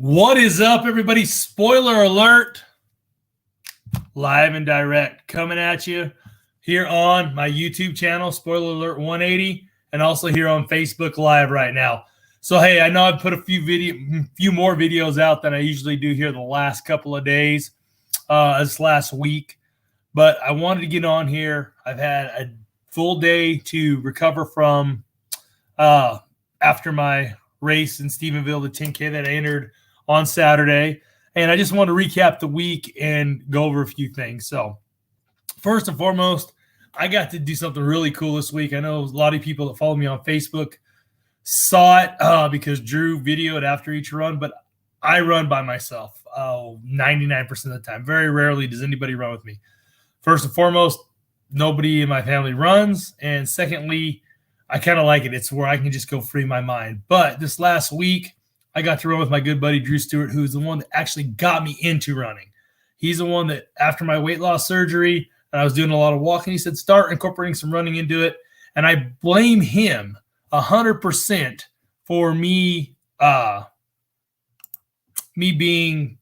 What is up, everybody? Spoiler alert, live and direct, coming at you here on my YouTube channel, Spoiler Alert 180, and also here on Facebook Live right now. So, hey, I know I've put a few more videos out than I usually do here the last couple of days, this last week, but I wanted to get on here. I've had a full day to recover from after my race in Stephenville, the 10K that I entered on Saturday. And I just want to recap the week and go over a few things. So first and foremost, I got to do something really cool this week. I know a lot of people that follow me on Facebook saw it because Dru videoed after each run, but I run by myself 99% of the time. Very rarely does anybody run with me. First and foremost, nobody in my family runs. And secondly, I kind of like it. It's where I can just go free my mind. But this last week, I got to run with my good buddy, Dru Stewart, who's the one that actually got me into running. He's the one that after my weight loss surgery, and I was doing a lot of walking, he said, start incorporating some running into it. And I blame him 100% for me being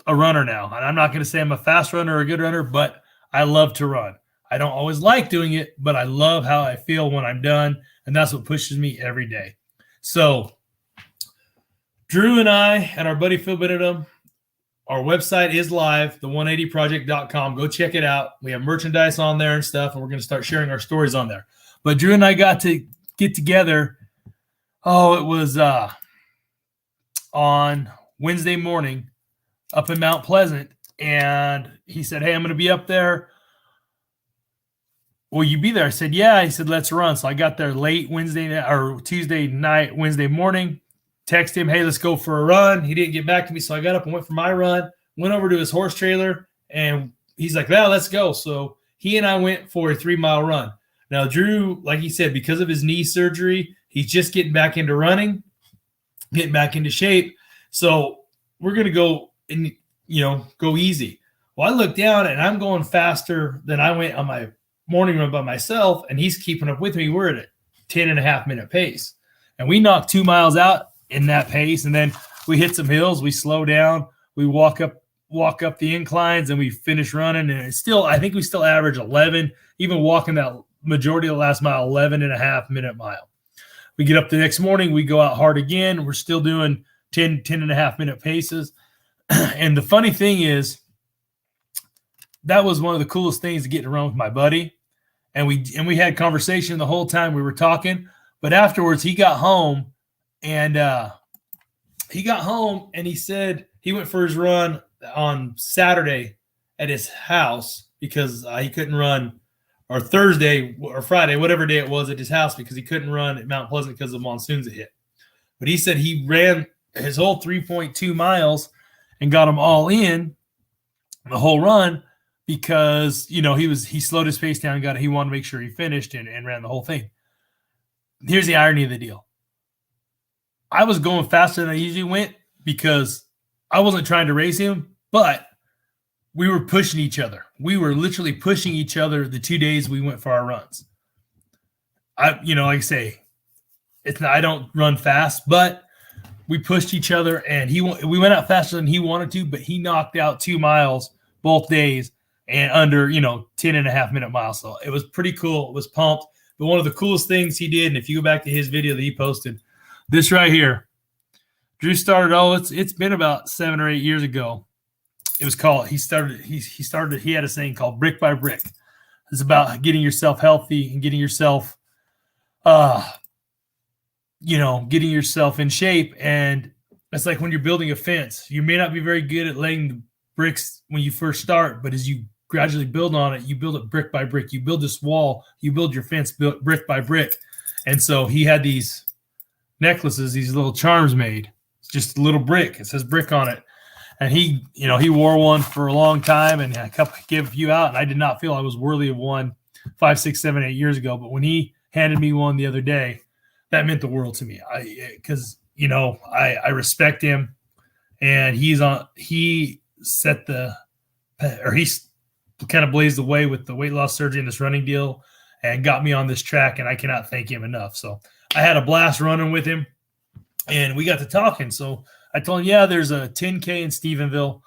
a runner now. And I'm not going to say I'm a fast runner or a good runner, but I love to run. I don't always like doing it, but I love how I feel when I'm done. And that's what pushes me every day. So Dru and I and our buddy Phil Benedum, our website is live, the180project.com. Go check it out. We have merchandise on there and stuff, and we're going to start sharing our stories on there. But Dru and I got to get together. Oh, it was on Wednesday morning up in Mount Pleasant, and he said, hey, I'm going to be up there. Will you be there? I said, yeah. He said, let's run. So I got there late Wednesday night or Tuesday night, Wednesday morning. Text him, hey, let's go for a run. He didn't get back to me, so I got up and went for my run, went over to his horse trailer, and he's like, well, let's go. So he and I went for a 3-mile run. Now, Dru, like he said, because of his knee surgery, he's just getting back into running, getting back into shape. So we're going to go and, go easy. Well, I look down, and I'm going faster than I went on my morning run by myself, and he's keeping up with me. We're at a 10.5-minute pace, and we knocked 2 miles out in that pace, and then we hit some hills, we slow down, we walk up the inclines, and we finish running. And it's still, I think we still average 11, even walking that majority of the last mile, 11.5-minute mile. We get up the next morning, we go out hard again. We're still doing 10.5-minute paces. And the funny thing is, that was one of the coolest things to get to run with my buddy. And we had conversation the whole time we were talking. But afterwards, he got home, and he said he went for his run on Saturday at his house because he couldn't run, or Thursday or Friday, whatever day it was, at his house because he couldn't run at Mount Pleasant because of the monsoons that hit. But he said he ran his whole 3.2 miles and got them all in the whole run because, he slowed his pace down, he wanted to make sure he finished and ran the whole thing. Here's the irony of the deal. I was going faster than I usually went because I wasn't trying to race him, but we were pushing each other. We were literally pushing each other the 2 days we went for our runs. Like I say, I don't run fast, but we pushed each other, and we went out faster than he wanted to, but he knocked out 2 miles both days and under, 10.5-minute miles. So it was pretty cool. It was pumped. But one of the coolest things he did, and if you go back to his video that he posted, this right here, Dru started, it's been about 7 or 8 years ago. It was called, he had a saying called brick by brick. It's about getting yourself healthy and getting yourself, getting yourself in shape. And it's like when you're building a fence, you may not be very good at laying the bricks when you first start, but as you gradually build on it, you build it brick by brick. You build this wall, you build your fence brick by brick. And so he had these necklaces, these little charms made. It's just a little brick. It says brick on it. And he wore one for a long time and gave a few out. And I did not feel I was worthy of one 5, 6, 7, 8 years ago. But when he handed me one the other day, that meant the world to me. Because I respect him, and he kind of blazed the way with the weight loss surgery and this running deal and got me on this track. And I cannot thank him enough. So I had a blast running with him, and we got to talking. So I told him, yeah, there's a 10K in Stephenville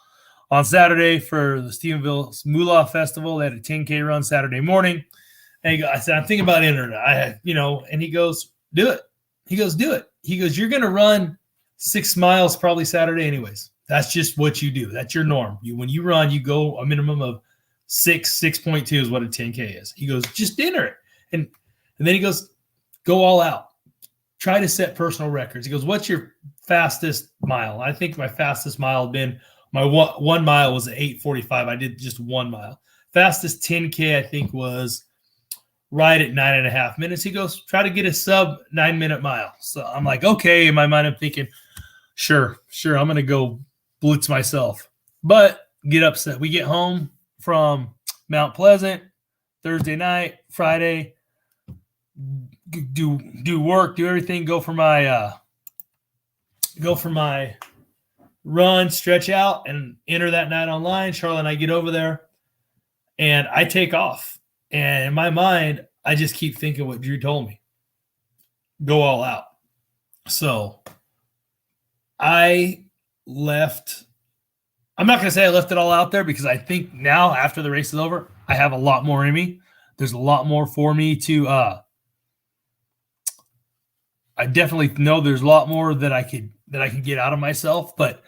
on Saturday for the Stephenville Moolah Festival. They had a 10K run Saturday morning. And I said, I'm thinking about entering it. And he goes, do it. He goes, do it. He goes, you're going to run 6 miles probably Saturday anyways. That's just what you do. That's your norm. When you run, you go a minimum of 6.2 is what a 10K is. He goes, just enter it. And then he goes, go all out. Try to set personal records. He goes, what's your fastest mile? I think my fastest mile had been, my 1 mile was 8:45. I did just 1 mile. Fastest 10K, I think, was right at 9.5 minutes. He goes, try to get a sub 9-minute mile. So I'm like, okay. In my mind, I'm thinking, sure. I'm going to go blitz myself. But get upset. We get home from Mount Pleasant Thursday night, Friday, do work, do everything, go for my run, stretch out, and enter that night online. Charlotte and I get over there, and I take off. And in my mind, I just keep thinking what Dru told me. Go all out. So I left. I'm not going to say I left it all out there, because I think now, after the race is over, I have a lot more in me. There's a lot more for me to I definitely know there's a lot more that I can get out of myself. But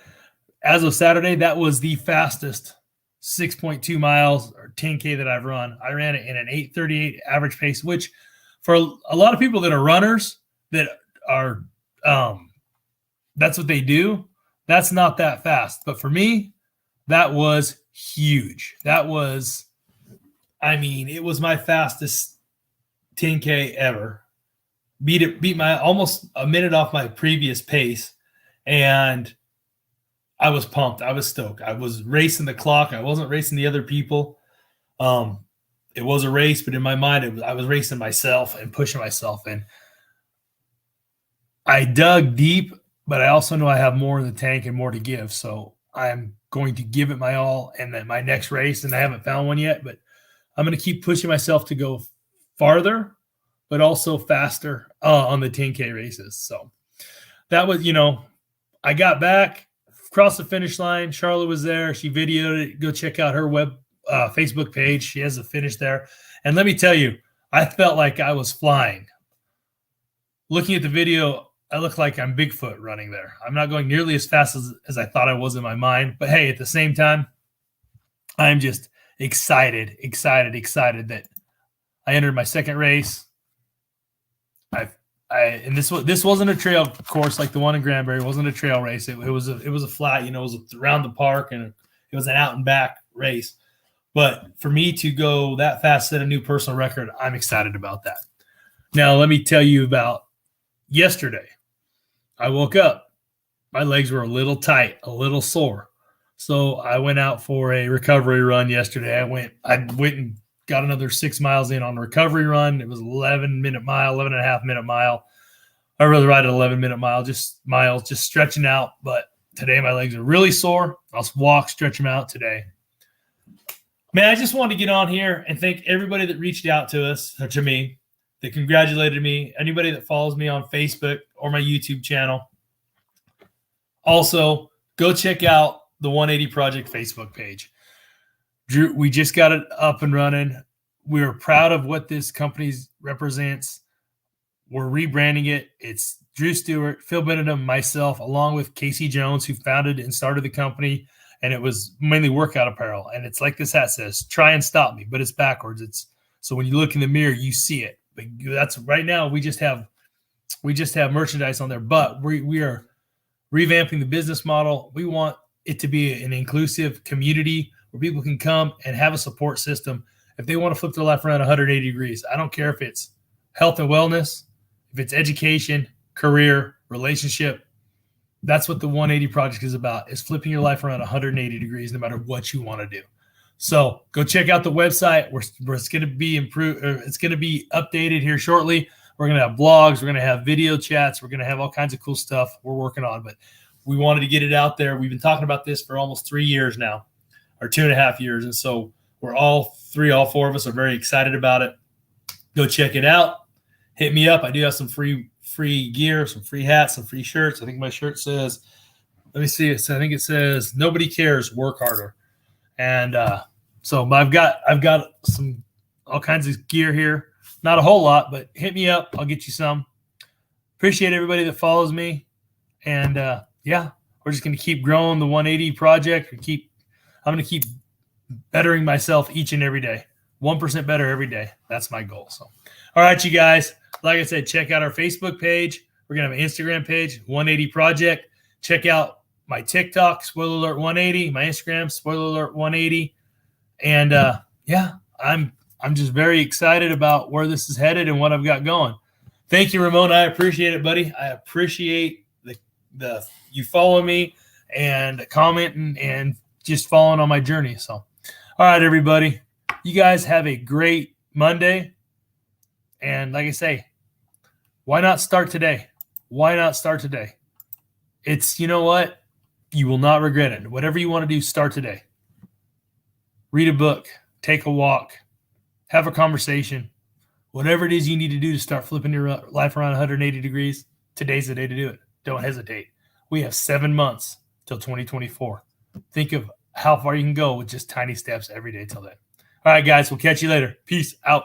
as of Saturday, that was the fastest 6.2 miles or 10K that I've run. I ran it in an 8:38 average pace, which for a lot of people that are runners, that are that's what they do. That's not that fast. But for me, that was huge. That was, it was my fastest 10K ever. Beat my almost a minute off my previous pace. And I was pumped. I was stoked. I was racing the clock. I wasn't racing the other people. It was a race, but in my mind, I was racing myself and pushing myself. And I dug deep, but I also know I have more in the tank and more to give. So I'm going to give it my all. And then my next race, and I haven't found one yet, but I'm going to keep pushing myself to go farther, but also faster on the 10K races. So that was, I got back, across the finish line. Charlotte was there. She videoed it. Go check out her Facebook page. She has the finish there. And let me tell you, I felt like I was flying. Looking at the video, I look like I'm Bigfoot running there. I'm not going nearly as fast as I thought I was in my mind. But hey, at the same time, I'm just excited that I entered my second race. And this wasn't a trail course like the one in Granbury. It wasn't a trail race. It was a flat, it was around the park, and it was an out and back race. But for me to go that fast, set a new personal record, I'm excited about that. Now, let me tell you about yesterday. I woke up. My legs were a little tight, a little sore. So I went out for a recovery run yesterday. I went and got another 6 miles in on a recovery run. It was 11-minute mile, 11.5-minute mile. I really ride an 11-minute mile, just stretching out. But today my legs are really sore. I'll walk, stretch them out today. Man, I just wanted to get on here and thank everybody that reached out to us, or to me, that congratulated me, anybody that follows me on Facebook or my YouTube channel. Also, go check out the 180 Project Facebook page. Dru, we just got it up and running. We're proud of what this company represents. We're rebranding it. It's Dru Stewart, Phil Benedum, myself, along with Casey Jones, who founded and started the company. And it was mainly workout apparel. And it's like this hat says, try and stop me, but it's backwards. So when you look in the mirror, you see it. But that's right now, we just have merchandise on there, but we are revamping the business model. We want it to be an inclusive community where people can come and have a support system if they want to flip their life around 180 degrees. I don't care if it's health and wellness, if it's education, career, relationship. That's what the 180 Project is about, is flipping your life around 180 degrees no matter what you want to do. So go check out the website. It's going to be improved. It's going to be updated here shortly. We're going to have blogs. We're going to have video chats. We're going to have all kinds of cool stuff we're working on. But we wanted to get it out there. We've been talking about this for almost 3 years now, or 2.5 years. And so we're all four of us are very excited about it. Go check it out. Hit me up. I do have some free gear, some free hats, some free shirts. I think my shirt says Let me see. I think it says nobody cares, work harder. And so I've got some all kinds of gear here. Not a whole lot, but hit me up. I'll get you some. Appreciate everybody that follows me. And yeah, we're just going to keep growing the 180 project. I'm going to keep bettering myself each and every day. 1% better every day. That's my goal. So, all right, you guys. Like I said, check out our Facebook page. We're going to have an Instagram page, 180 Project. Check out my TikTok, Spoiler Alert 180. My Instagram, Spoiler Alert 180. And yeah, I'm just very excited about where this is headed and what I've got going. Thank you, Ramon. I appreciate it, buddy. I appreciate the you follow me and commenting and just following on my journey. So, all right, everybody. You guys have a great Monday. And like I say, why not start today? Why not start today? It's, you know what? You will not regret it. Whatever you want to do, start today. Read a book, take a walk, have a conversation. Whatever it is you need to do to start flipping your life around 180 degrees, today's the day to do it. Don't hesitate. We have 7 months till 2024. Think of how far you can go with just tiny steps every day till then. All right, guys, we'll catch you later. Peace out.